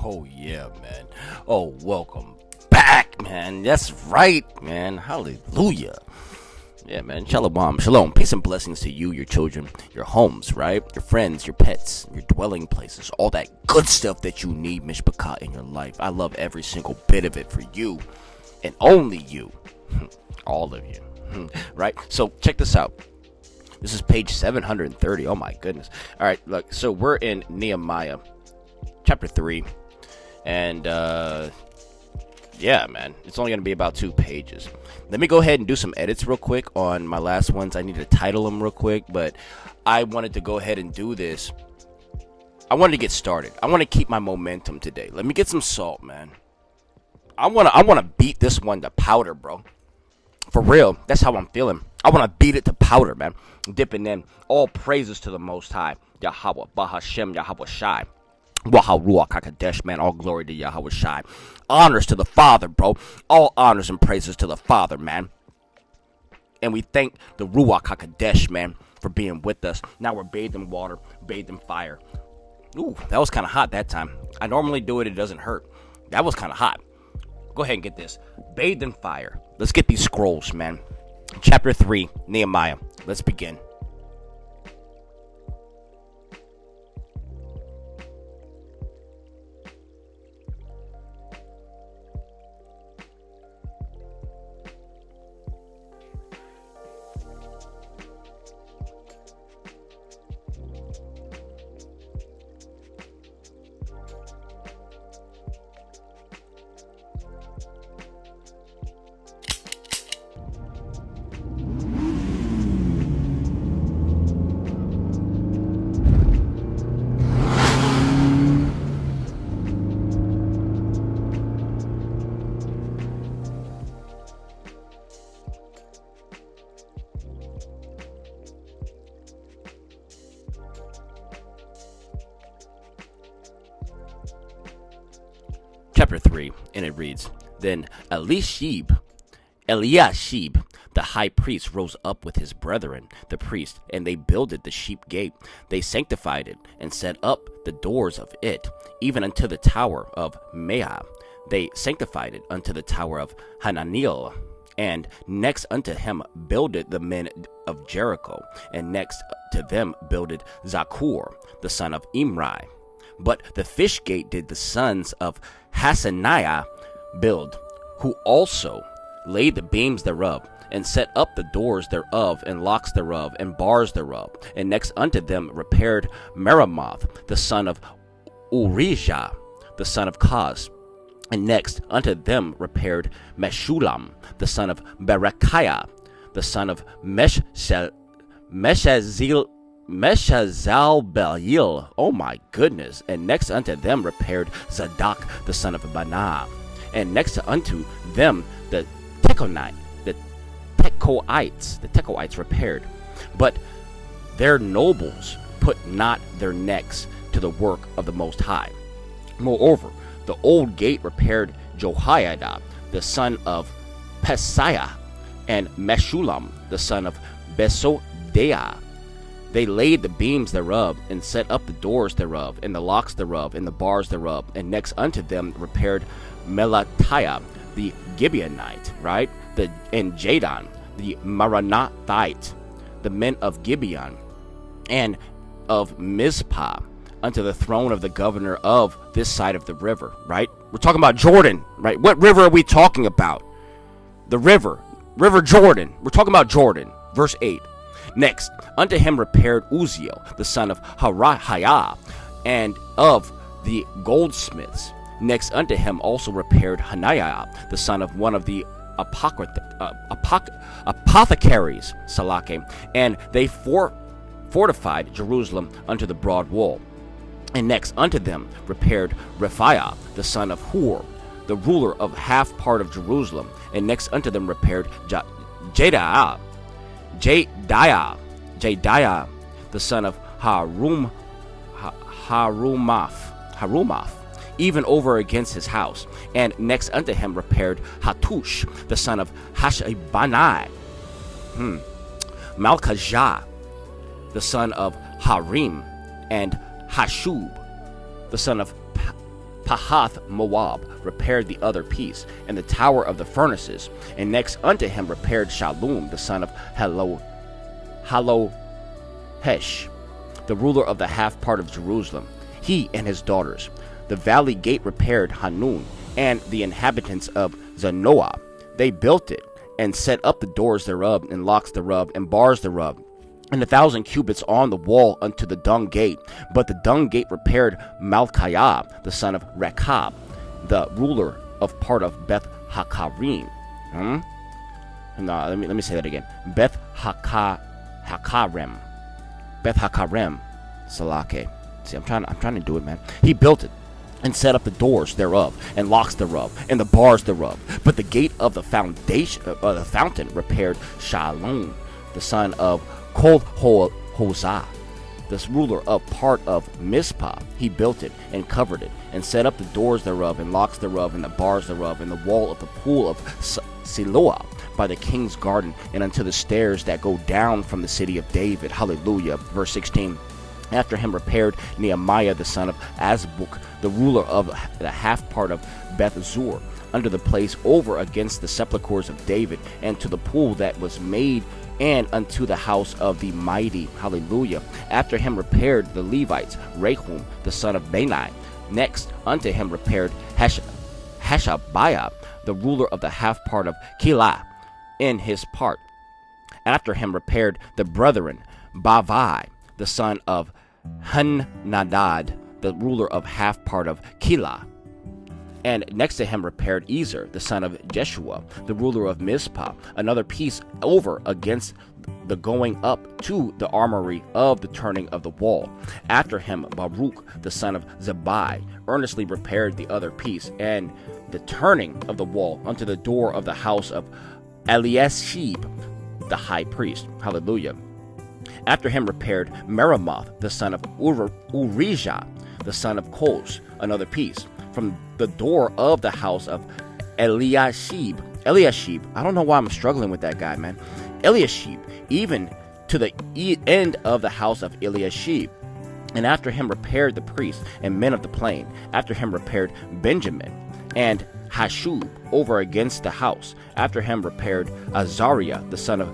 Oh yeah, man. Oh, welcome back, man. That's right, man. Hallelujah. Yeah, man. Shalom. Shalom. Peace and blessings to you, your children, your homes, right? Your friends, your pets, your dwelling places, all that good stuff that you need, Mishpachah, in your life. I love every single bit of it for you and only you. All of you. Right? So check this out. This is page 730. Oh my goodness. All right, look. So we're in Nehemiah chapter 3. And yeah, man, it's only going to be about 2 pages. Let me go ahead and do some edits real quick on my last ones. I need to title them real quick, but I wanted to go ahead and do this. I wanted to get started. I want to keep my momentum today. Let me get some salt, man. I want to beat this one to powder, bro. For real, that's how I'm feeling. I want to beat it to powder, man. Dipping in. All praises to the Most High. Yahweh, Bahashem, Yahweh Shai. Waha Ruach HaKadosh, man. All glory to Yahweh Shai. Honors to the Father, bro. All honors and praises to the Father, man. And we thank the Ruach HaKadosh, man, for being with us. Now we're bathed in water, bathed in fire. Ooh, that was kind of hot that time. I normally do it doesn't hurt. That was kind of hot. Go ahead and get this. Bathed in fire. Let's get these scrolls, man. Chapter 3, Nehemiah. Let's begin. Chapter 3, and it reads, Then Eliashib, the high priest, rose up with his brethren, the priests, and they builded the sheep gate. They sanctified it, and set up the doors of it, even unto the tower of Meah. They sanctified it unto the tower of Hananiel. And next unto him builded the men of Jericho, and next to them builded Zakur, the son of Imri. But the fish gate did the sons of Hasaniah build, who also laid the beams thereof, and set up the doors thereof, and locks thereof, and bars thereof. And next unto them repaired Meremoth, the son of Urijah, the son of Koz. And next unto them repaired Meshulam, the son of Berechiah, the son of Meshazalbeel. Oh my goodness. And next unto them repaired Zadok, the son of Banah. And next unto them the Tekoites repaired. But their nobles put not their necks to the work of the Most High. Moreover, the old gate repaired Jehoiada, the son of Pesiah, and Meshulam, the son of Besodeah. They laid the beams thereof, and set up the doors thereof, and the locks thereof, and the bars thereof. And next unto them repaired Melatiah, the Gibeonite, right? And Jadon, the Maranathite, the men of Gibeon, and of Mizpah, unto the throne of the governor of this side of the river, right? We're talking about Jordan, right? What river are we talking about? The river Jordan. We're talking about Jordan. Verse 8. Next, unto him repaired Uzziel, the son of Harahiah, and of the goldsmiths. Next unto him also repaired Hananiah, the son of one of the apothecaries, Salake, and they fortified Jerusalem unto the broad wall. And next unto them repaired Rephaiah, the son of Hur, the ruler of half part of Jerusalem. And next unto them repaired Jediah, the son of Harumaph, even over against his house. And next unto him repaired Hattush, the son of Hashabani, Malchijah, the son of Harim, and Hashub, the son of Pahath Moab repaired the other piece, and the tower of the furnaces. And next unto him repaired Shallum, the son of Halohesh, the ruler of the half part of Jerusalem, he and his daughters. The valley gate repaired Hanun, and the inhabitants of Zanoah. They built it, and set up the doors thereof, and locks thereof, and bars thereof, and 1,000 cubits on the wall unto the dung gate. But the dung gate repaired Malchiah, the son of Rechab, the ruler of part of Beth Hakarim. No, let me say that again. Beth Hakarem. Beth Hakarem. Salake. See, I'm trying to do it, man. He built it, and set up the doors thereof, and locks thereof, and the bars thereof. But the gate of the fountain repaired Shallum, the son of Kol-Hozah, this ruler of part of Mizpah. He built it, and covered it, and set up the doors thereof, and locks thereof, and the bars thereof, and the wall of the pool of Siloah by the king's garden, and unto the stairs that go down from the city of David. Hallelujah. Verse 16. After him repaired Nehemiah the son of Azbuk, the ruler of the half part of Beth-zur, under the place over against the sepulchres of David, and to the pool that was made, and unto the house of the mighty. Hallelujah. After him repaired the Levites, Rehum the son of Bani. Next unto him repaired Hashabiah, the ruler of the half part of Keilah, in his part. After him repaired the brethren, Bavai, the son of Hun-nadad, the ruler of half part of Keilah. And next to him repaired Ezer, the son of Jeshua, the ruler of Mizpah, another piece over against the going up to the armory of the turning of the wall. After him Baruch, the son of Zabai, earnestly repaired the other piece, and the turning of the wall unto the door of the house of Eliashib, the high priest. Hallelujah. After him repaired Meremoth, the son of Urijah, the son of Koz, another piece, from the door of the house of Eliashib, I don't know why I'm struggling with that guy, man. Eliashib, even to the end of the house of Eliashib. And after him repaired the priests and men of the plain. After him repaired Benjamin and Hashub over against the house. After him repaired Azariah, the son of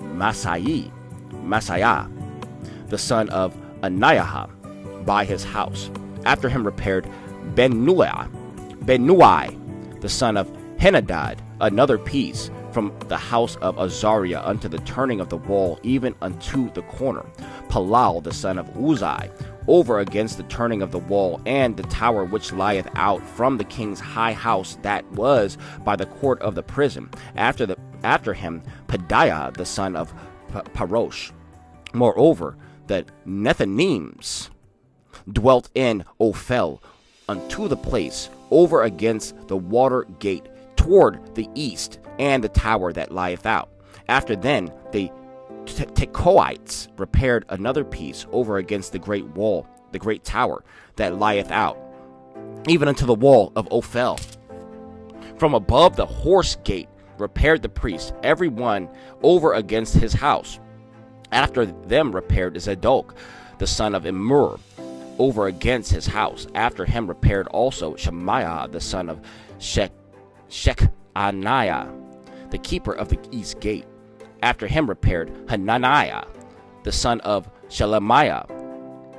Masaiah, the son of Anaiah, by his house. After him repaired Benui, the son of Henadad, another piece, from the house of Azariah unto the turning of the wall, even unto the corner. Palal, the son of Uzai, over against the turning of the wall, and the tower which lieth out from the king's high house that was by the court of the prison. After him Pedaiah, the son of Parosh. Moreover, the Nethinims dwelt in Ophel, unto the place over against the water gate toward the east, and the tower that lieth out. After then the Tekoites repaired another piece over against the great wall, the great tower that lieth out, even unto the wall of Ophel. From above the horse gate repaired the priests, every one over against his house. After them repaired Zadok, the son of Immer, over against his house. After him repaired also Shemaiah, the son of Shechaniah, the keeper of the east gate. After him repaired Hananiah, the son of Shelemiah,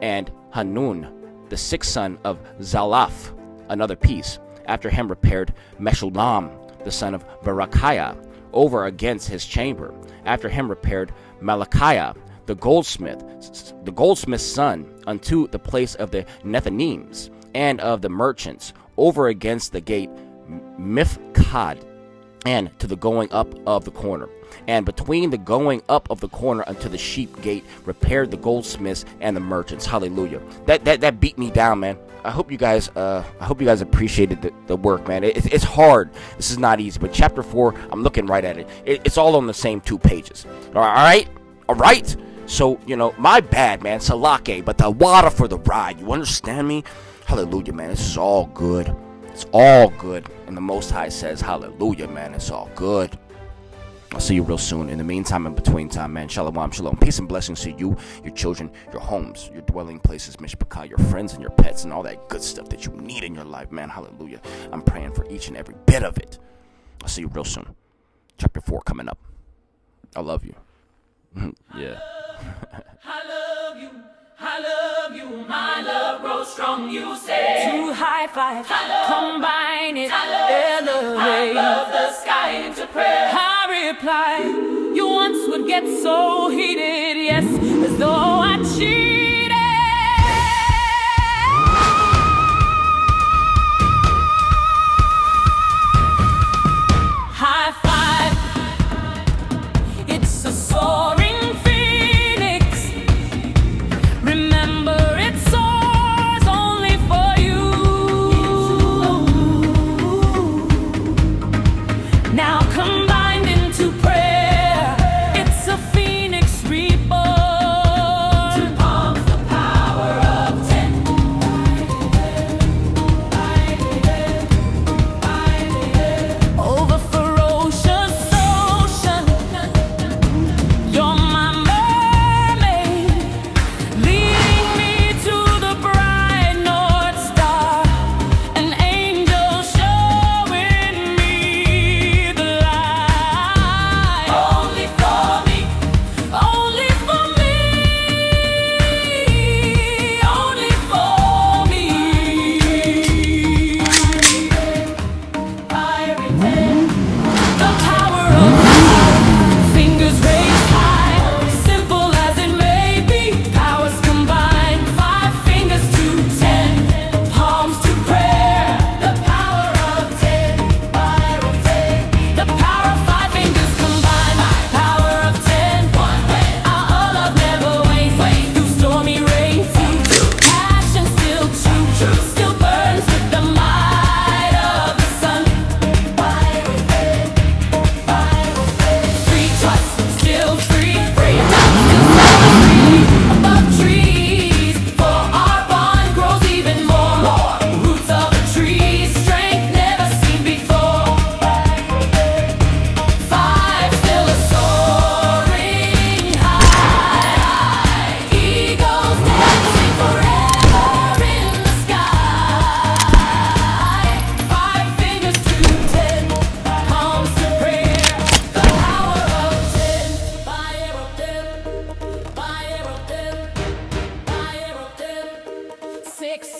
and Hanun, the sixth son of Zalaph, another piece. After him repaired Meshullam, the son of Berechiah, over against his chamber. After him repaired Malachiah, the goldsmith's son, unto the place of the Nethinims and of the merchants, over against the gate Mifkad, and to the going up of the corner. And between the going up of the corner unto the sheep gate repaired the goldsmiths and the merchants. Hallelujah. That beat me down, man. I hope you guys appreciated the work, man. It's hard. This is not easy. But chapter 4, I'm looking right at it. It's all on the same 2 pages. All right. So, my bad, man. Salake, but the water for the ride. You understand me? Hallelujah, man. This is all good. It's all good. And the Most High says, hallelujah, man. It's all good. I'll see you real soon. In the meantime, in between time, man, shalom, shalom. Peace and blessings to you, your children, your homes, your dwelling places, Mishpachah, your friends and your pets, and all that good stuff that you need in your life, man. Hallelujah. I'm praying for each and every bit of it. I'll see you real soon. Chapter 4 coming up. I love you. Yeah. I love you, my love grows strong, you say. Two high five, combine it, elevate. I love the sky into prayer. I reply, you once would get so heated, yes, as though I cheated. High five, it's a soaring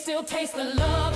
still taste the love.